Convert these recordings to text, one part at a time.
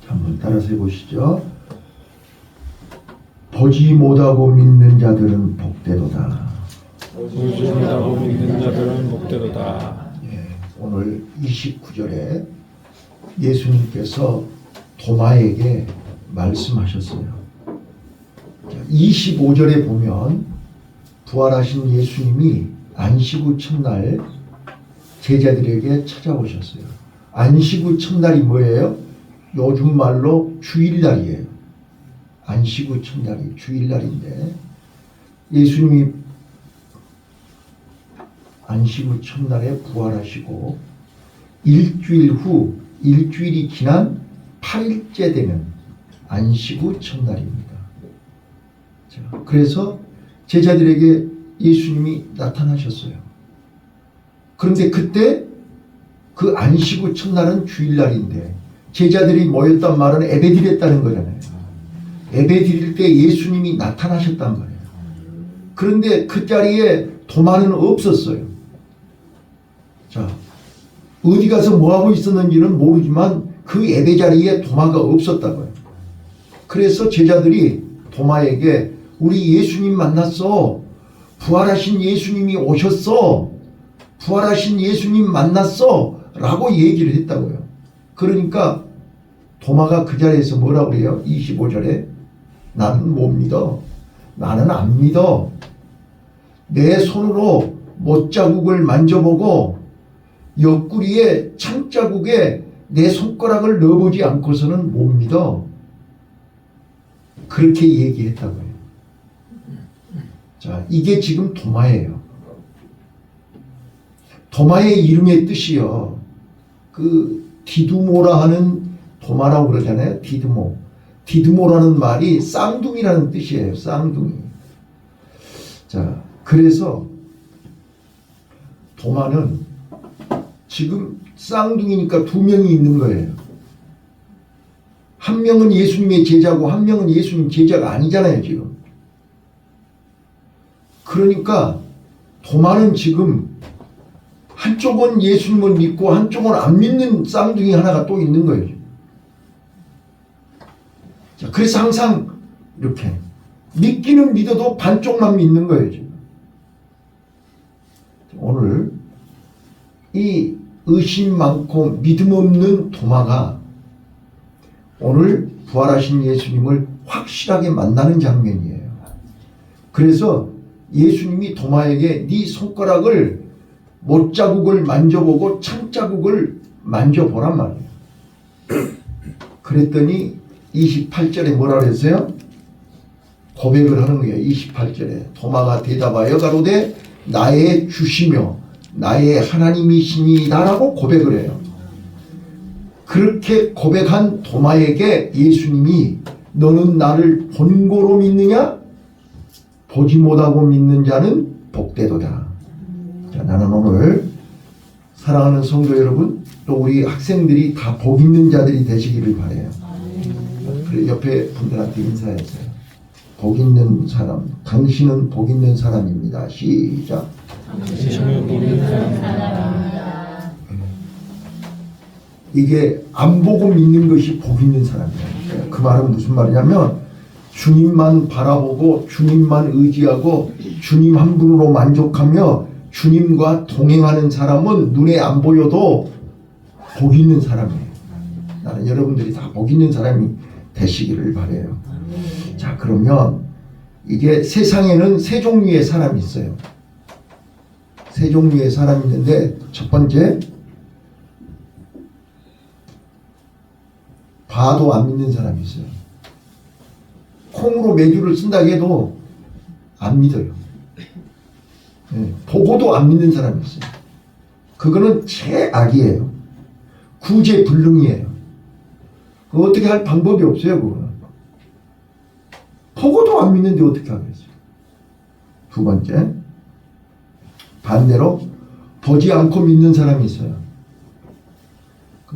한번 따라서 해보시죠. 보지 못하고 믿는 자들은 복되도다. 보지 못하고 믿는 자들은 복되도다. 오늘 29절에 예수님께서 도마에게 말씀하셨어요. 25절에 보면 부활하신 예수님이 안식 후 첫날 제자들에게 찾아오셨어요. 안식 후 첫날이 뭐예요? 요즘 말로 주일날이에요. 안식 후 첫날이 주일날인데 예수님이 안식 후 첫날에 부활하시고 일주일이 지난 8일째 되는 안식 후 첫날입니다. 자, 그래서 제자들에게 예수님이 나타나셨어요. 그런데 그때 그 안식 후 첫날은 주일날인데 제자들이 모였단 말은 예배드렸다는 거잖아요. 예배드릴 때 예수님이 나타나셨단 말이에요. 그런데 그 자리에 도마는 없었어요. 자, 어디 가서 뭐하고 있었는지는 모르지만 그 예배 자리에 도마가 없었다고요. 그래서 제자들이 도마에게 우리 예수님 만났어. 부활하신 예수님이 오셨어. 부활하신 예수님 만났어. 라고 얘기를 했다고요. 그러니까 도마가 그 자리에서 뭐라고 해요? 25절에 나는 못 믿어. 나는 안 믿어. 내 손으로 못자국을 만져보고 옆구리에 창자국에 내 손가락을 넣어보지 않고서는 못 믿어. 그렇게 얘기했다고요. 자, 이게 지금 도마예요. 도마의 이름의 뜻이요. 그 디두모라 하는 도마라고 그러잖아요. 디두모. 디두모라는 말이 쌍둥이라는 뜻이에요. 쌍둥이. 자, 그래서 도마는 지금 쌍둥이니까 두 명이 있는 거예요. 한 명은 예수님의 제자고 한 명은 예수님 제자가 아니잖아요, 지금. 그러니까 도마는 지금 한쪽은 예수님을 믿고 한쪽은 안 믿는 쌍둥이 하나가 또 있는 거예요. 자, 그래서 항상 이렇게 믿기는 믿어도 반쪽만 믿는 거예요, 지금. 오늘 이 의심 많고 믿음 없는 도마가 오늘 부활하신 예수님을 확실하게 만나는 장면이에요. 그래서 예수님이 도마에게 네 손가락을 못자국을 만져보고 창자국을 만져보란 말이에요. 그랬더니 28절에 뭐라 그랬어요? 고백을 하는 거예요. 28절에 도마가 대답하여 가로되 나의 주시며 나의 하나님이시니다라고 고백을 해요. 그렇게 고백한 도마에게 예수님이 너는 나를 본고로 믿느냐? 보지 못하고 믿는 자는 복되도다. 자, 나는 오늘 사랑하는 성도 여러분, 또 우리 학생들이 다 복 있는 자들이 되시기를 바라요. 그래, 옆에 분들한테 인사했어요. 복 있는 사람, 당신은 복 있는 사람입니다. 시작. 당신은 복 있는 사람입니다. 이게 안 보고 믿는 것이 복 있는 사람이에요. 그 말은 무슨 말이냐면 주님만 바라보고 주님만 의지하고 주님 한 분으로 만족하며 주님과 동행하는 사람은 눈에 안 보여도 복 있는 사람이에요. 나는 여러분들이 다 복 있는 사람이 되시기를 바라요. 자, 그러면 이게 세상에는 세 종류의 사람이 있어요. 세 종류의 사람이 있는데 첫 번째, 봐도 안 믿는 사람이 있어요. 콩으로 메주를 쓴다고 해도 안 믿어요. 네, 보고도 안 믿는 사람이 있어요. 그거는 최악이에요. 구제불능이에요. 그거 어떻게 할 방법이 없어요. 그거는 보고도 안 믿는데 어떻게 하겠어요. 두 번째, 반대로 보지 않고 믿는 사람이 있어요.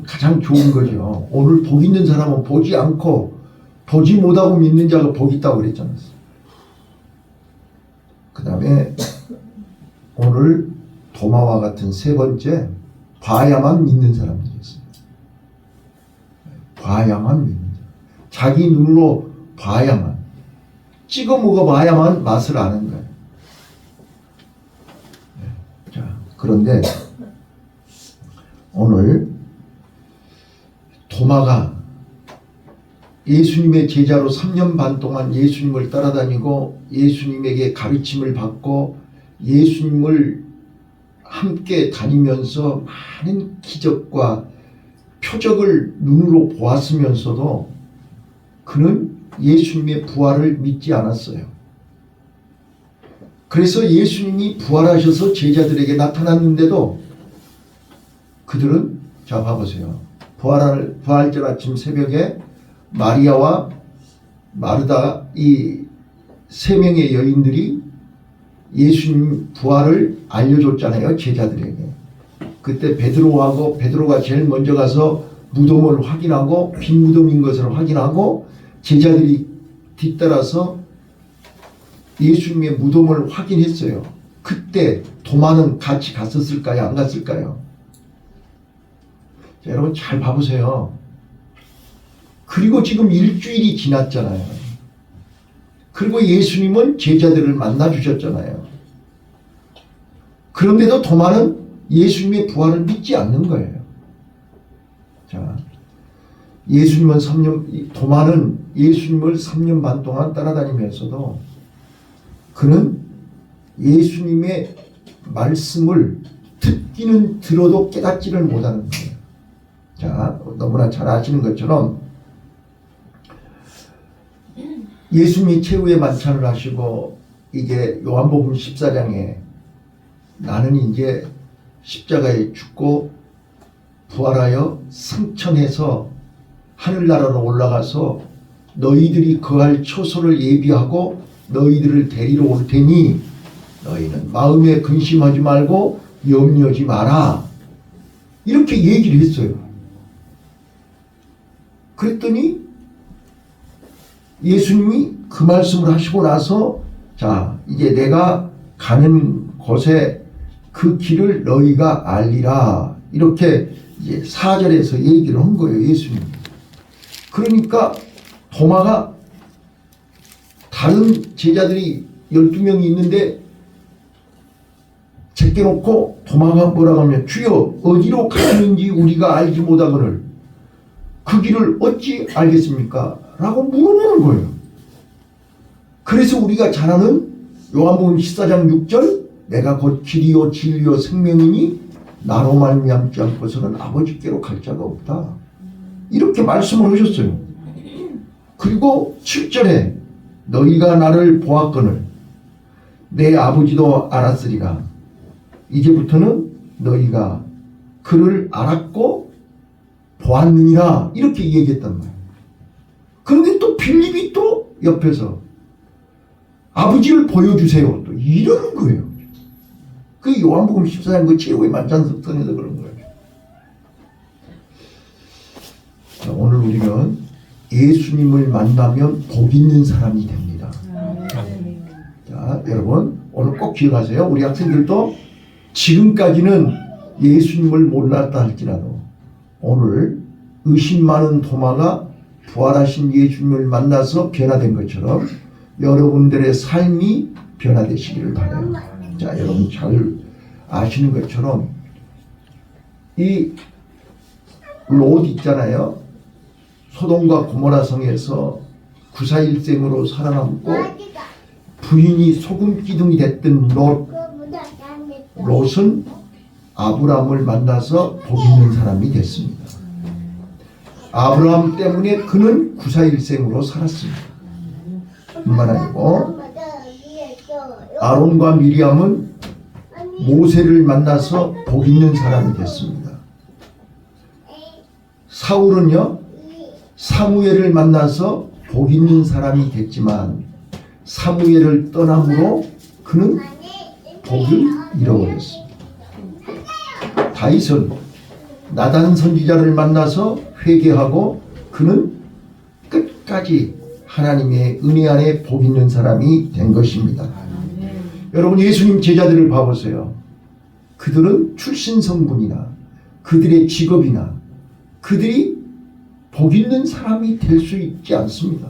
가장 좋은 거죠. 오늘 복 있는 사람은 보지 않고 보지 못하고 믿는 자가 복 있다고 그랬잖아요. 그 다음에 오늘 도마와 같은 세 번째, 봐야만 믿는 사람들이 있어요. 봐야만 믿는다. 자기 눈으로 봐야만, 찍어 먹어봐야만 맛을 아는 거예요. 자, 그런데 오늘 도마가 예수님의 제자로 3년 반 동안 예수님을 따라다니고 예수님에게 가르침을 받고 예수님을 함께 다니면서 많은 기적과 표적을 눈으로 보았으면서도 그는 예수님의 부활을 믿지 않았어요. 그래서 예수님이 부활하셔서 제자들에게 나타났는데도 그들은, 자 봐보세요. 부활절 아침 새벽에 마리아와 마르다, 이 세 명의 여인들이 예수님 부활을 알려줬잖아요, 제자들에게. 그때 베드로가 제일 먼저 가서 무덤을 확인하고 빈 무덤인 것을 확인하고 제자들이 뒤따라서 예수님의 무덤을 확인했어요. 그때 도마는 같이 갔었을까요? 안 갔을까요? 자, 여러분 잘 봐보세요. 그리고 지금 일주일이 지났잖아요. 그리고 예수님은 제자들을 만나 주셨잖아요. 그런데도 도마는 예수님의 부활을 믿지 않는 거예요. 자, 도마는 예수님을 3년 반 동안 따라다니면서도 그는 예수님의 말씀을 듣기는 들어도 깨닫지를 못하는 거예요. 자, 너무나 잘 아시는 것처럼 예수님이 최후의 만찬을 하시고 이게 요한복음 14장에 나는 이제 십자가에 죽고 부활하여 승천해서 하늘나라로 올라가서 너희들이 거할 처소를 예비하고 너희들을 데리러 올 테니 너희는 마음에 근심하지 말고 염려하지 마라. 이렇게 얘기를 했어요. 그랬더니 예수님이 그 말씀을 하시고 나서 자, 이제 내가 가는 곳에 그 길을 너희가 알리라. 이렇게 이제 4절에서 얘기를 한 거예요, 예수님. 그러니까 도마가 다른 제자들이 12명이 있는데 제껴놓고 도마가 뭐라고 하면 주여 어디로 가시는지 우리가 알지 못하거늘 그 길을 어찌 알겠습니까? 라고 물어보는 거예요. 그래서 우리가 잘 아는 요한복음 14장 6절 내가 곧 길이요 진리요 생명이니 나로 말미암지 않고서는 아버지께로 갈 자가 없다. 이렇게 말씀을 하셨어요. 그리고 7절에 너희가 나를 보았거늘 내 아버지도 알았으리라. 이제부터는 너희가 그를 알았고 보았느니라. 이렇게 얘기했단 말이에요. 그런데 또 빌립이 또 옆에서 아버지를 보여주세요. 또 이러는 거예요. 그 요한복음 14장 그 최후의 만찬석상에서 그런 거예요. 자, 오늘 우리는 예수님을 만나면 복 있는 사람이 됩니다. 자, 여러분 오늘 꼭 기억하세요. 우리 학생들도 지금까지는 예수님을 몰랐다 할지라도 오늘 의심 많은 도마가 부활하신 예수님을 만나서 변화된 것처럼 여러분들의 삶이 변화되시기를 바라요. 자, 여러분 잘 아시는 것처럼 이 롯 있잖아요. 소돔과 고모라 성에서 구사일생으로 살아남고 부인이 소금 기둥이 됐던 롯은 아브라함을 만나서 복 있는 사람이 됐습니다. 아브라함 때문에 그는 구사일생으로 살았습니다. 뿐만 아니고 아론과 미리암은 모세를 만나서 복 있는 사람이 됐습니다. 사울은요 사무엘을 만나서 복 있는 사람이 됐지만 사무엘을 떠남으로 그는 복을 잃어버렸습니다. 다윗은 나단 선지자를 만나서 회개하고 그는 끝까지 하나님의 은혜 안에 복 있는 사람이 된 것입니다. 여러분 예수님 제자들을 봐보세요. 그들은 출신 성분이나 그들의 직업이나 그들이 복 있는 사람이 될 수 있지 않습니다.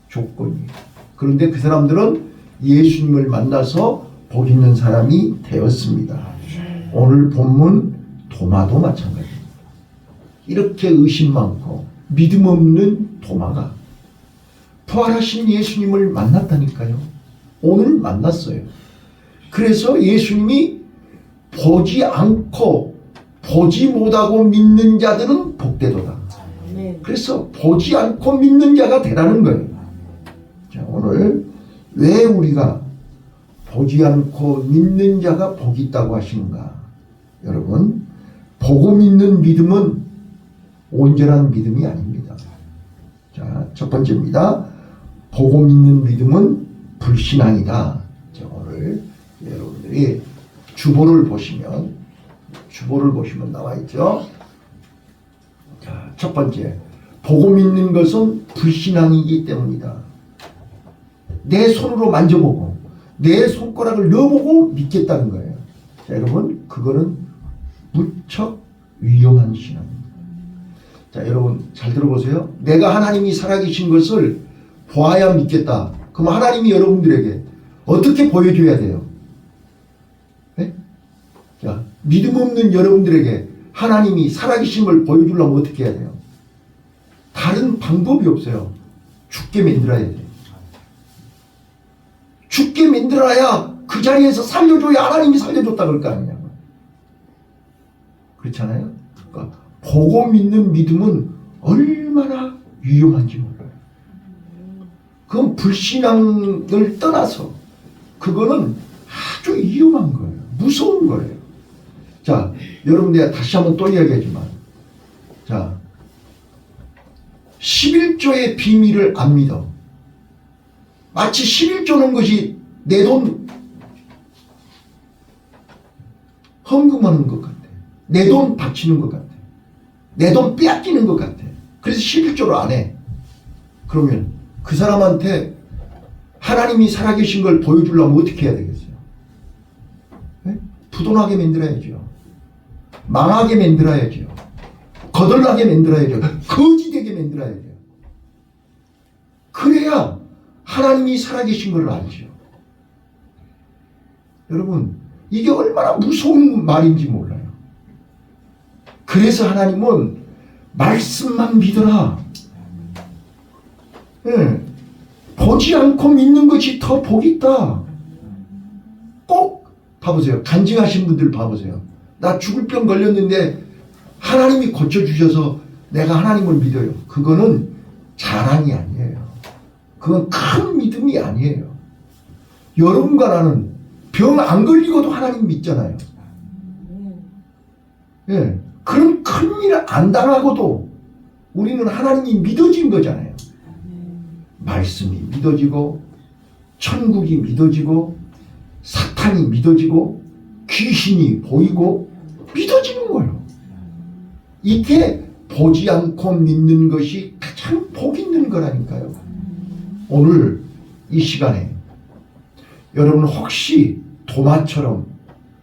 조건이. 그런데 그 사람들은 예수님을 만나서 복 있는 사람이 되었습니다. 오늘 본문 도마도 마찬가지입니다. 이렇게 의심 많고 믿음 없는 도마가 부활하신 예수님을 만났다니까요. 오늘 만났어요. 그래서 예수님이 보지 않고 보지 못하고 믿는 자들은 복되도다. 그래서 보지 않고 믿는 자가 되라는 거예요. 자, 오늘 왜 우리가 보지 않고 믿는 자가 복이 있다고 하시는가? 여러분, 보고 믿는 믿음은 온전한 믿음이 아닙니다. 자, 첫 번째입니다. 보고 믿는 믿음은 불신앙이다. 자, 오늘 여러분들이 주보를 보시면 나와 있죠. 자, 첫 번째, 보고 믿는 것은 불신앙이기 때문이다. 내 손으로 만져보고 내 손가락을 넣어보고 믿겠다는 거예요. 자, 여러분, 그거는 무척 위험한 신앙입니다. 자, 여러분 잘 들어보세요. 내가 하나님이 살아계신 것을 보아야 믿겠다. 그럼 하나님이 여러분들에게 어떻게 보여줘야 돼요? 네? 자, 믿음 없는 여러분들에게 하나님이 살아계심을 보여주려면 어떻게 해야 돼요? 다른 방법이 없어요. 죽게 만들어야 돼요. 죽게 만들어야 그 자리에서 살려줘야 하나님이 살려줬다 그럴 거 아니냐. 그렇잖아요. 그러니까 보고 믿는 믿음은 얼마나 위험한지 몰라요. 그건 불신앙을 떠나서 그거는 아주 위험한 거예요. 무서운 거예요. 자, 여러분 내가 다시 한번 또 이야기하지만, 자, 11조의 비밀을 안 믿어. 마치 11조는 것이 내 돈 헌금하는 것 같아. 내 돈 바치는 것 같아. 내 돈 빼앗기는 것 같아. 그래서 11조를 안 해. 그러면 그 사람한테 하나님이 살아계신 걸 보여주려면 어떻게 해야 되겠어요? 네? 부도나게 만들어야죠. 망하게 만들어야죠. 거덜나게 만들어야죠. 거지되게 만들어야죠. 그래야 하나님이 살아계신 걸 알죠. 여러분, 이게 얼마나 무서운 말인지 몰라요. 그래서 하나님은 말씀만 믿어라. 네. 보지 않고 믿는 것이 더 복이 있다. 꼭 봐보세요. 간증하신 분들 봐보세요. 나 죽을 병 걸렸는데 하나님이 고쳐주셔서 내가 하나님을 믿어요. 그거는 자랑이 아니에요. 그건 큰 믿음이 아니에요. 여러분과 나는 병 안 걸리고도 하나님 믿잖아요. 예. 그런 큰일 안 당하고도 우리는 하나님이 믿어진 거잖아요. 말씀이 믿어지고 천국이 믿어지고 사탄이 믿어지고 귀신이 보이고 믿어지는 거예요. 이게 보지 않고 믿는 것이 가장 복 있는 거라니까요. 오늘 이 시간에 여러분 혹시 도마처럼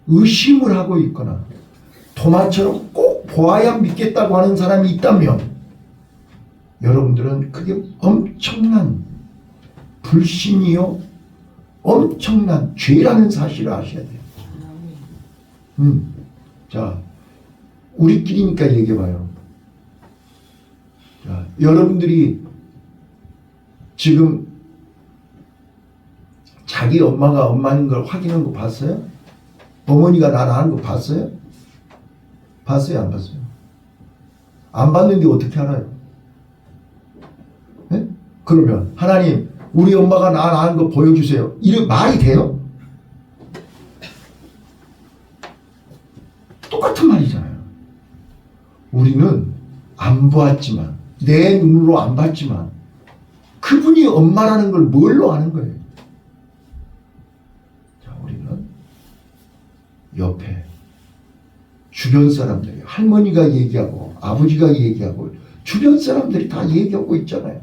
의심을 하고 있거나 도마처럼 꼭 보아야 믿겠다고 하는 사람이 있다면 여러분들은 그게 엄청난 불신이요 엄청난 죄라는 사실을 아셔야 돼요. 자, 우리끼리니까 얘기해봐요. 자, 여러분들이 지금 자기 엄마가 엄마인 걸 확인한 거 봤어요? 어머니가 나 낳은 거 봤어요? 봤어요? 안 봤어요? 안 봤는데 어떻게 알아요? 네? 그러면 하나님 우리 엄마가 나 낳은 거 보여주세요. 이런 말이 돼요? 똑같은 말이잖아요. 우리는 안 보았지만 내 눈으로 안 봤지만 그분이 엄마라는 걸 뭘로 아는 거예요? 자, 우리는 옆에 주변 사람들이 할머니가 얘기하고 아버지가 얘기하고 주변 사람들이 다 얘기하고 있잖아요.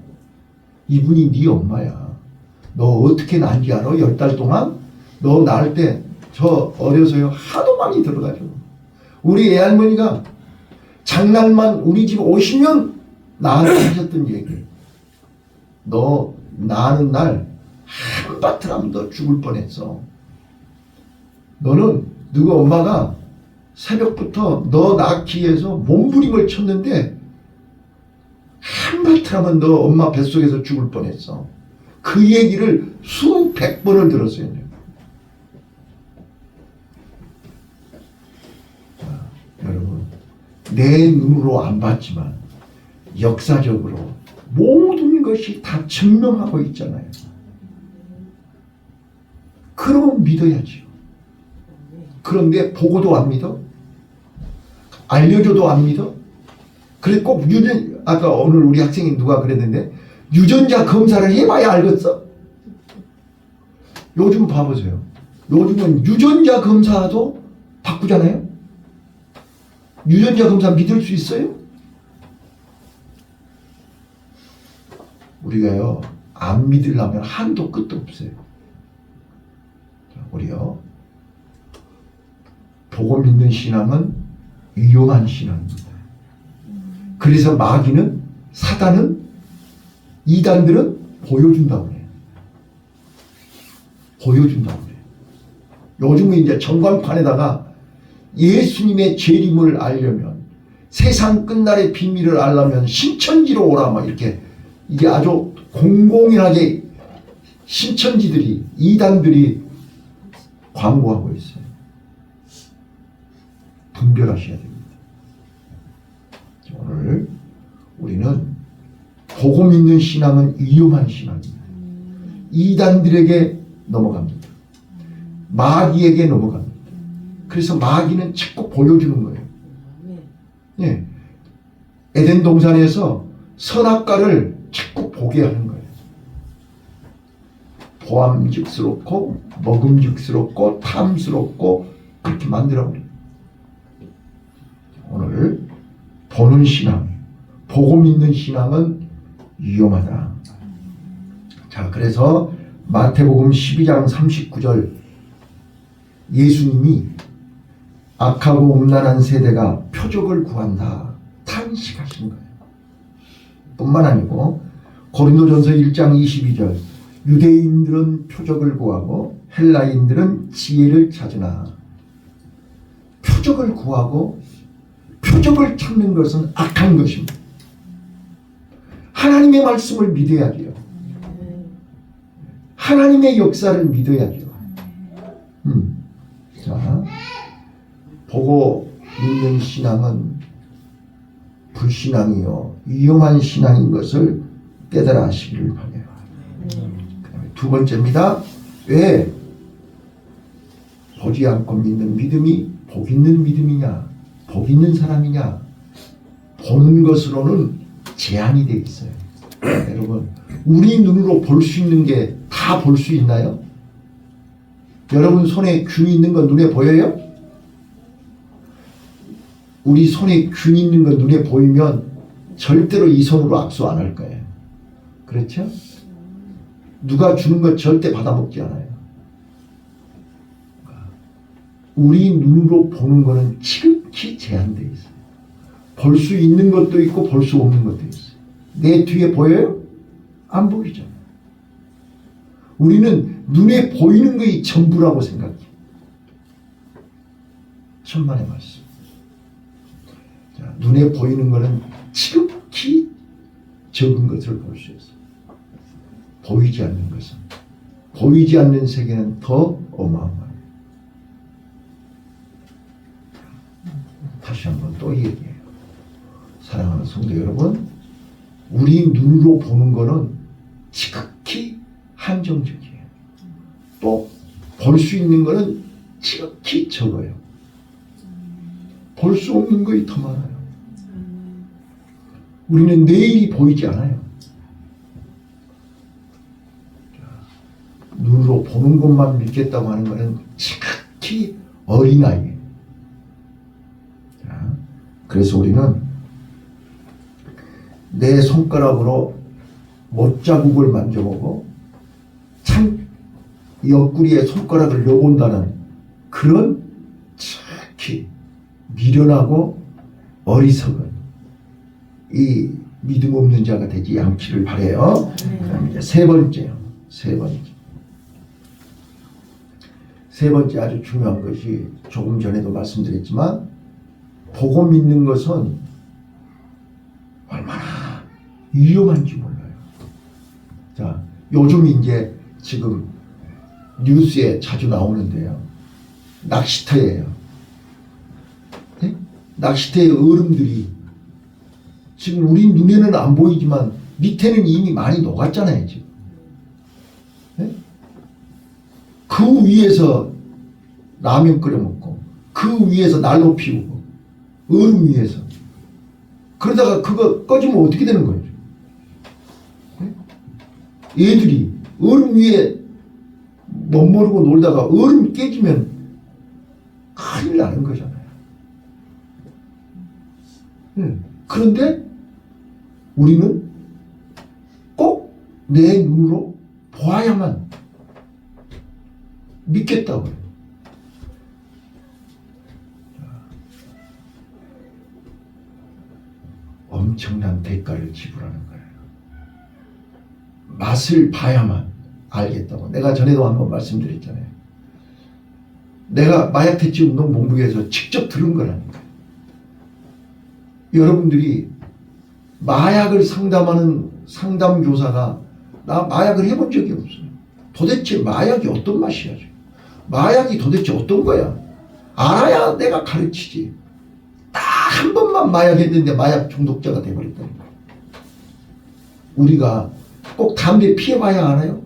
이분이 네 엄마야. 너 어떻게 낳은지 알아? 10달 동안? 너 낳을 때 저 어려서요 하도 많이 들어가지고 우리 애할머니가 장날만 우리 집 오시면 나한테 하셨던 얘기. 너 나는 날 한바탕 하면 너 죽을 뻔했어. 너는 누구 엄마가 새벽부터 너 낳기 위해서 몸부림을 쳤는데 한바탕 하면 너 엄마 뱃속에서 죽을 뻔했어. 그 얘기를 수백 번을 들었어요. 자, 여러분, 내 눈으로 안 봤지만 역사적으로 모든 것이 다 증명하고 있잖아요. 그러면 믿어야죠. 그런데 보고도 안 믿어? 알려줘도 안 믿어? 그래 꼭 아까 오늘 우리 학생이 누가 그랬는데 유전자 검사를 해봐야 알겠어? 요즘 봐보세요. 요즘은 유전자 검사도 바꾸잖아요. 유전자 검사 믿을 수 있어요? 우리가요 안 믿으려면 한도 끝도 없어요. 우리요 보고 믿는 신앙은 위험한 신앙입니다. 그래서 마귀는 사단은 이단들은 보여준다고 해요. 보여준다고 해요. 요즘은 이제 전광판에다가 예수님의 재림을 알려면 세상 끝날의 비밀을 알려면 신천지로 오라 막 이렇게 이게 아주 공공연하게 신천지들이 이단들이 광고하고 있어요. 분별하셔야 됩니다. 오늘 우리는 보고 믿는 신앙은 위험한 신앙입니다. 이단들에게 넘어갑니다. 마귀에게 넘어갑니다. 그래서 마귀는 자꾸 보여주는 거예요. 예. 에덴 동산에서 선악과를 자꾸 보게 하는 거예요. 보암직스럽고 먹음직스럽고 탐스럽고 그렇게 만들어버려요. 오늘 보는 신앙, 보고 믿는 신앙은 위험하다. 자, 그래서 마태복음 12장 39절 예수님이 악하고 음란한 세대가 표적을 구한다 탄식하신 거예요. 뿐만 아니고 고린도전서 1장 22절 유대인들은 표적을 구하고 헬라인들은 지혜를 찾으나 표적을 구하고 표적을 찾는 것은 악한 것입니다. 하나님의 말씀을 믿어야죠. 하나님의 역사를 믿어야죠. 자, 보고 믿는 신앙은 불신앙이요 위험한 신앙인 것을 깨달아 하시기를 바라요. 두 번째입니다. 왜 보지 않고 믿는 믿음이 복 있는 믿음이냐 복 있는 사람이냐 보는 것으로는 제한이 되어 있어요. 여러분 우리 눈으로 볼 수 있는 게 다 볼 수 있나요? 여러분 손에 균이 있는 건 눈에 보여요? 우리 손에 균이 있는 건 눈에 보이면 절대로 이 손으로 압수 안 할 거예요. 그렇죠? 누가 주는 것 절대 받아먹지 않아요. 우리 눈으로 보는 거는 지극히 제한되어 있어요. 볼 수 있는 것도 있고 볼 수 없는 것도 있어요. 내 뒤에 보여요? 안 보이잖아요. 우리는 눈에 보이는 것이 전부라고 생각해요. 천만의 말씀. 자, 눈에 보이는 것은 지극히 적은 것을 볼 수 있어요. 보이지 않는 것은 보이지 않는 세계는 더 어마어마해요. 다시 한번 또 얘기해요. 사랑하는 성도 여러분, 우리 눈으로 보는 것은 지극히 한정적이에요. 또 볼 수 있는 것은 지극히 적어요. 볼 수 없는 것이 더 많아요. 우리는 내일이 보이지 않아요. 눈으로 보는 것만 믿겠다고 하는 것은 지극히 어린아이예요. 그래서 우리는 내 손가락으로 못자국을 만져보고 참 옆구리에 손가락을 넣어본다는 그런 지극히 미련하고 어리석은 이 믿음 없는 자가 되지 않기를 바라요. 그다음 이제 세 번째 아주 중요한 것이 조금 전에도 말씀드렸지만 보고 믿는 것은 얼마나 위험한지 몰라요. 자, 요즘 이제 지금 뉴스에 자주 나오는데요. 낚시터예요. 네? 낚시터의 어른들이 지금 우리 눈에는 안 보이지만 밑에는 이미 많이 녹았잖아요. 지금. 네? 그 위에서 라면 끓여 먹고 그 위에서 난로 피우고 얼음 위에서 그러다가 그거 꺼지면 어떻게 되는 거예요? 네? 얘들이 얼음 위에 멋모르고 놀다가 얼음 깨지면 큰일 나는 거잖아요. 그런데 우리는 꼭 내 눈으로 보아야만 믿겠다고요. 엄청난 대가를 지불하는 거예요. 맛을 봐야만 알겠다고. 내가 전에도 한번 말씀드렸잖아요. 내가 마약 퇴치 운동 본부에서 직접 들은 거라니까. 여러분들이 마약을 상담하는 상담 교사가 나 마약을 해본 적이 없어요. 도대체 마약이 어떤 맛이야? 마약이 도대체 어떤 거야? 알아야 내가 가르치지. 딱 한 번만 마약했는데 마약 중독자가 돼버렸다니까. 우리가 꼭 담배 피워봐야 하나요?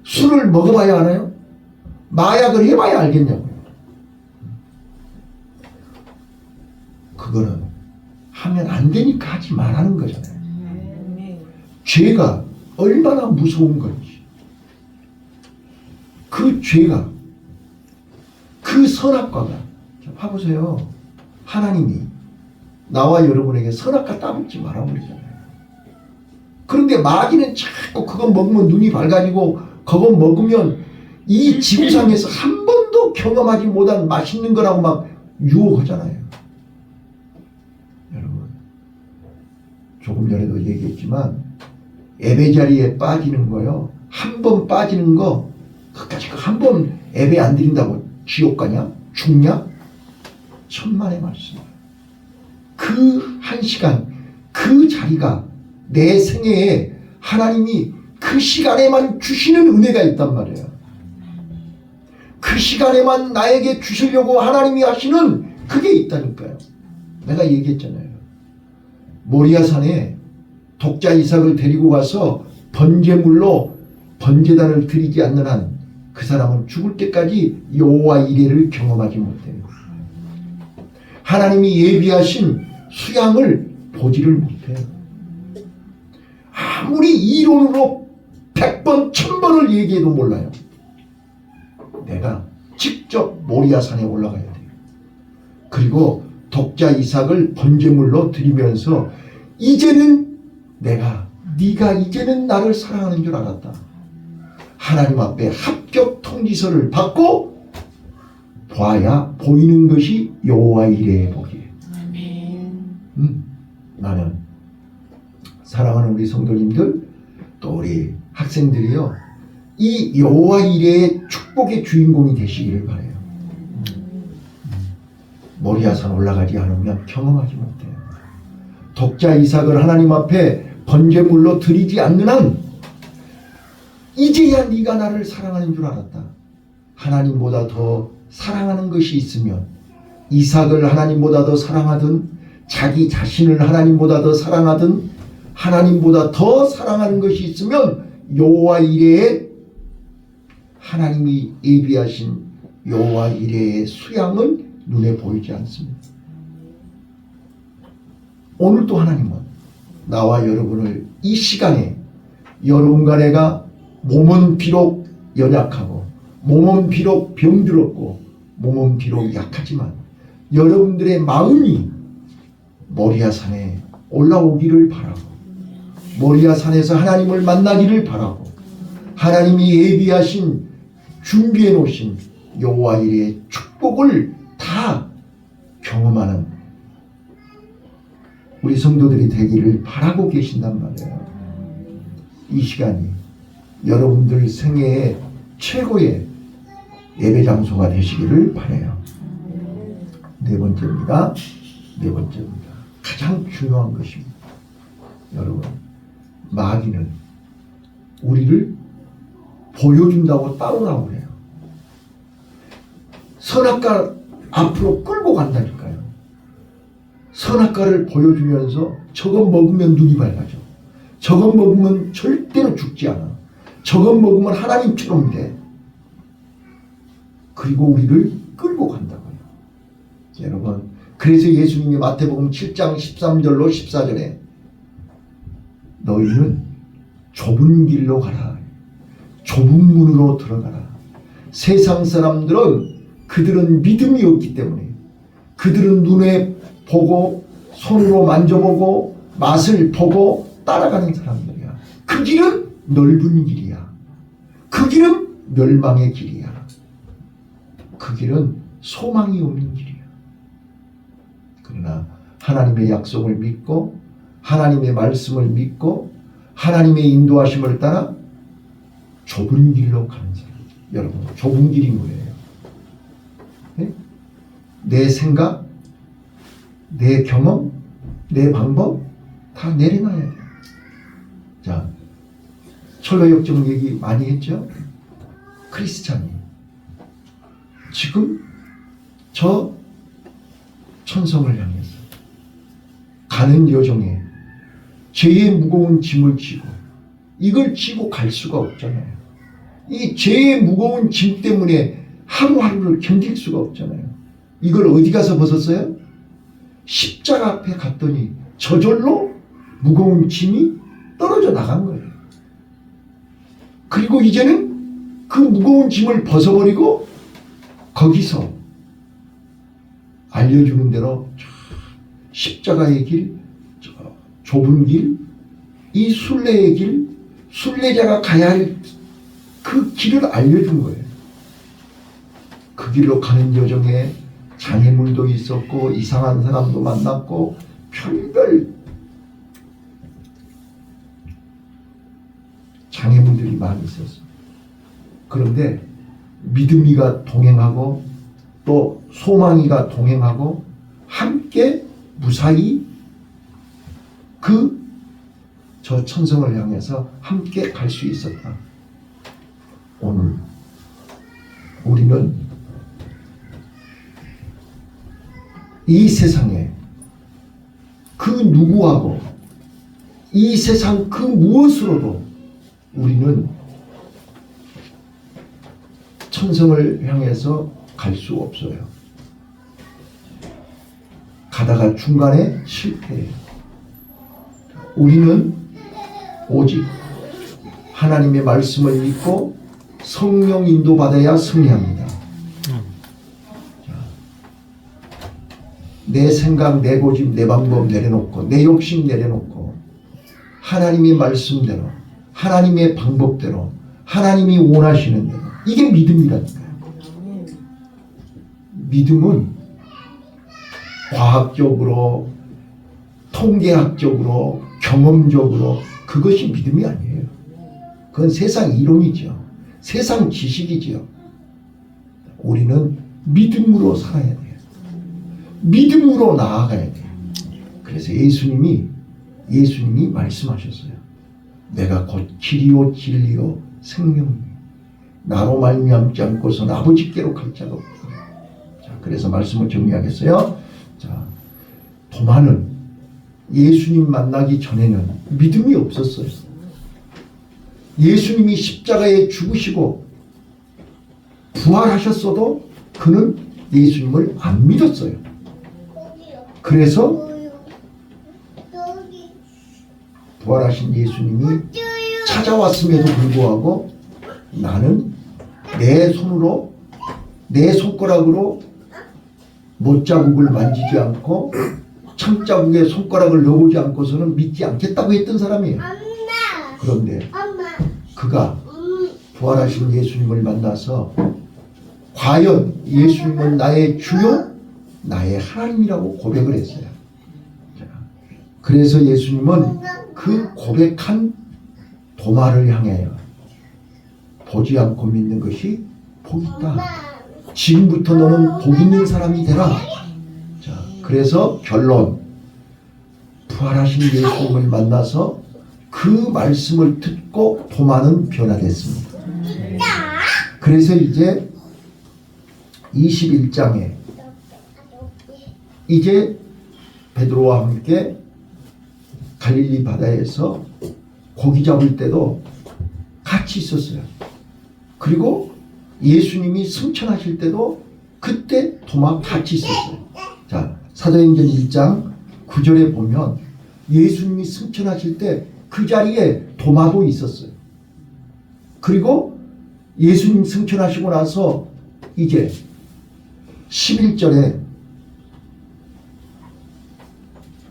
술을 먹어봐야 하나요? 마약을 해봐야 알겠냐고요. 그거는 하면 안 되니까 하지 말라는 거잖아요. 죄가 얼마나 무서운 건지, 그 죄가, 그 선악과가, 자, 봐보세요. 하나님이 나와 여러분에게 선악과 따먹지 말라고 그러잖아요. 그런데 마귀는 자꾸 그거 먹으면 눈이 밝아지고 그거 먹으면 이 지구상에서 한 번도 경험하지 못한 맛있는 거라고 막 유혹하잖아요. 여러분, 조금 전에도 얘기했지만 예배 자리에 빠지는 거요. 한 번 빠지는 거 그까짓 거 한 번 예배 안 드린다고 지옥 가냐? 죽냐? 천만의 말씀. 그 한 시간, 그 자리가 내 생애에 하나님이 그 시간에만 주시는 은혜가 있단 말이에요. 그 시간에만 나에게 주시려고 하나님이 하시는 그게 있다니까요. 내가 얘기했잖아요. 모리아산에 독자 이삭을 데리고 가서 번제물로 번제단을 드리지 않는 한 그 사람은 죽을 때까지 여호와 이레를 경험하지 못해요. 하나님이 예비하신 수양을 보지를 못해요. 아무리 이론으로 100번, 1000번을 얘기해도 몰라요. 내가 직접 모리아산에 올라가야 돼요. 그리고 독자 이삭을 번제물로 드리면서 이제는 네가 이제는 나를 사랑하는 줄 알았다. 하나님 앞에 합격 통지서를 받고 봐야 보이는 것이 여호와 이레의 복이에요. 나는 사랑하는 우리 성도님들 또 우리 학생들이요, 이 여호와 이레의 축복의 주인공이 되시기를 바라요. 모리아산 올라가지 않으면 경험하지 못해요. 독자 이삭을 하나님 앞에 번제물로 드리지 않는 한 이제야 네가 나를 사랑하는 줄 알았다. 하나님보다 더 사랑하는 것이 있으면 이삭을 하나님보다 더 사랑하든 자기 자신을 하나님보다 더 사랑하든 하나님보다 더 사랑하는 것이 있으면 여호와 이레의 하나님이 예비하신 여호와 이레의 수양은 눈에 보이지 않습니다. 오늘도 하나님은 나와 여러분을 이 시간에 여러분과 내가 몸은 비록 연약하고 몸은 비록 병들었고 몸은 비록 약하지만 여러분들의 마음이 모리아산에 올라오기를 바라고 모리아산에서 하나님을 만나기를 바라고 하나님이 예비하신 준비해 놓으신 여호와 이레의 축복을 다 경험하는 우리 성도들이 되기를 바라고 계신단 말이에요. 이 시간이 여러분들 생애의 최고의 예배 장소가 되시기를 바라요. 네 번째입니다. 가장 중요한 것입니다. 여러분, 마귀는 우리를 보여준다고 따라오라고 해요. 선악과 앞으로 끌고 간다니까요. 선악과를 보여주면서 저거 먹으면 눈이 밝아져. 저거 먹으면 절대로 죽지 않아. 저거 먹으면 하나님처럼 돼. 그리고 우리를 끌고 간다고요. 여러분, 그래서 예수님이 마태복음 7장 13절로 14절에 너희는 좁은 길로 가라. 좁은 문으로 들어가라. 세상 사람들은 그들은 믿음이 없기 때문에 그들은 눈에 보고 손으로 만져보고 맛을 보고 따라가는 사람들이야. 그 길은 넓은 길이야. 그 길은 멸망의 길이야. 그 길은 소망이 없는 길이야. 그러나 하나님의 약속을 믿고 하나님의 말씀을 믿고 하나님의 인도하심을 따라 좁은 길로 가는 사람. 여러분, 좁은 길이 뭐예요? 네? 내 생각, 내 경험, 내 방법 다 내려놔야 돼요. 자, 철로역정 얘기 많이 했죠? 크리스찬이 지금 저 천성을 향해서 가는 여정에 죄의 무거운 짐을 지고 이걸 지고 갈 수가 없잖아요. 이 죄의 무거운 짐 때문에 하루하루를 견딜 수가 없잖아요. 이걸 어디 가서 벗었어요? 십자가 앞에 갔더니 저절로 무거운 짐이 떨어져 나간 거예요. 그리고 이제는 그 무거운 짐을 벗어버리고 거기서 알려주는 대로 십자가의 길, 좁은 길, 이 순례의 길, 순례자가 가야 할 그 길을 알려준 거예요. 그 길로 가는 여정에 장애물도 있었고 이상한 사람도 만났고 별별 장애물들이 많이 있었어요. 그런데 믿음이가 동행하고 또 소망이가 동행하고 함께 무사히 저 천성을 향해서 함께 갈 수 있었다. 오늘 우리는 이 세상에 그 누구하고 이 세상 그 무엇으로도 우리는 천성을 향해서 갈 수 없어요. 가다가 중간에 실패해요. 우리는 오직 하나님의 말씀을 믿고 성령 인도받아야 승리합니다. 내 생각, 내 고집, 내 방법 내려놓고 내 욕심 내려놓고 하나님의 말씀대로 하나님의 방법대로 하나님이 원하시는 대로 이게 믿음이라니까요. 믿음은 과학적으로 통계학적으로 경험적으로 그것이 믿음이 아니에요. 그건 세상 이론이죠. 세상 지식이죠. 우리는 믿음으로 살아야 돼요. 믿음으로 나아가야 돼요. 그래서 예수님이 말씀하셨어요. 내가 곧 길이요 진리요 생명이요 나로 말미암지 않고서는 아버지께로 갈 자가 없다. 자, 그래서 말씀을 정리하겠어요. 자, 도마는 예수님 만나기 전에는 믿음이 없었어요. 예수님이 십자가에 죽으시고 부활하셨어도 그는 예수님을 안 믿었어요. 그래서 부활하신 예수님이 찾아왔음에도 불구하고 나는 내 손으로 내 손가락으로 못자국을 만지지 않고 참자국에 손가락을 넣어보지 않고서는 믿지 않겠다고 했던 사람이에요. 그런데 그가 부활하신 예수님을 만나서 과연 예수님은 나의 주요 나의 하나님이라고 고백을 했어요. 그래서 예수님은 그 고백한 도마를 향해요. 보지 않고 믿는 것이 복 있다. 지금부터 너는 복 있는 사람이 되라. 자, 그래서 결론. 부활하신 예수님을 만나서 그 말씀을 듣고 도마는 변화됐습니다. 그래서 이제 21장에 이제 베드로와 함께 갈릴리 바다에서 고기 잡을 때도 같이 있었어요. 그리고 예수님이 승천하실 때도 그때 도마 같이 있었어요. 자, 사도행전 1장 9절에 보면 예수님이 승천하실 때 그 자리에 도마도 있었어요. 그리고 예수님 승천하시고 나서 이제 11절에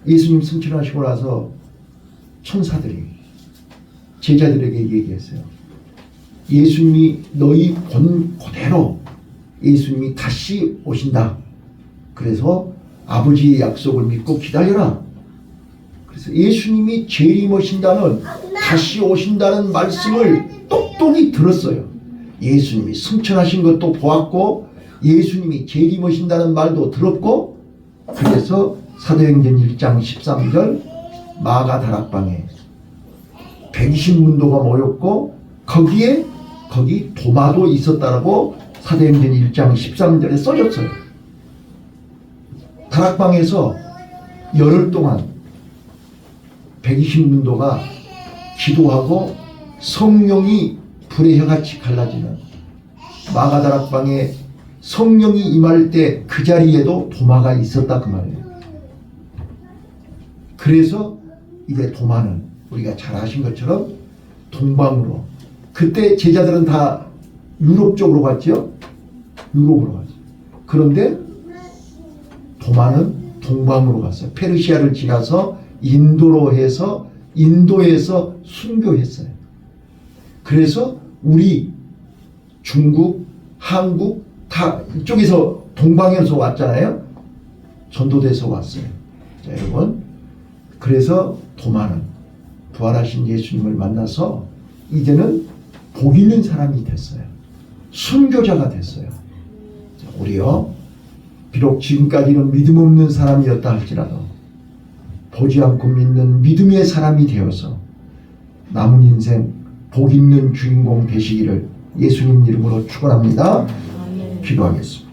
예수님 승천하시고 나서 천사들이 제자들에게 얘기했어요. 예수님이 너희 본 그대로 예수님이 다시 오신다. 그래서 아버지의 약속을 믿고 기다려라. 그래서 예수님이 재림하신다는, 다시 오신다는 말씀을 똑똑히 들었어요. 예수님이 승천하신 것도 보았고 예수님이 재림하신다는 말도 들었고, 그래서 사도행전 1장 13절 마가다락방에 120문도가 모였고 거기 도마도 있었다라고 사도행전 1장 13절에 써졌어요. 다락방에서 열흘 동안 120문도가 기도하고 성령이 불의 혀같이 갈라지는 마가다락방에 성령이 임할 때 그 자리에도 도마가 있었다 그 말이에요. 그래서 이제 도마는 우리가 잘 아신 것처럼 동방으로, 그때 제자들은 다 유럽 쪽으로 갔죠. 유럽으로 갔죠. 그런데 도마는 동방으로 갔어요. 페르시아를 지나서 인도로 해서 인도에서 순교했어요. 그래서 우리 중국, 한국 다 이쪽에서 동방에서 왔잖아요. 전도돼서 왔어요. 자, 여러분, 그래서 도마는 부활하신 예수님을 만나서 이제는 복 있는 사람이 됐어요. 순교자가 됐어요. 자, 우리요, 비록 지금까지는 믿음 없는 사람이었다 할지라도 보지 않고 믿는 믿음의 사람이 되어서 남은 인생 복 있는 주인공 되시기를 예수님 이름으로 축원합니다. 기도하겠습니다.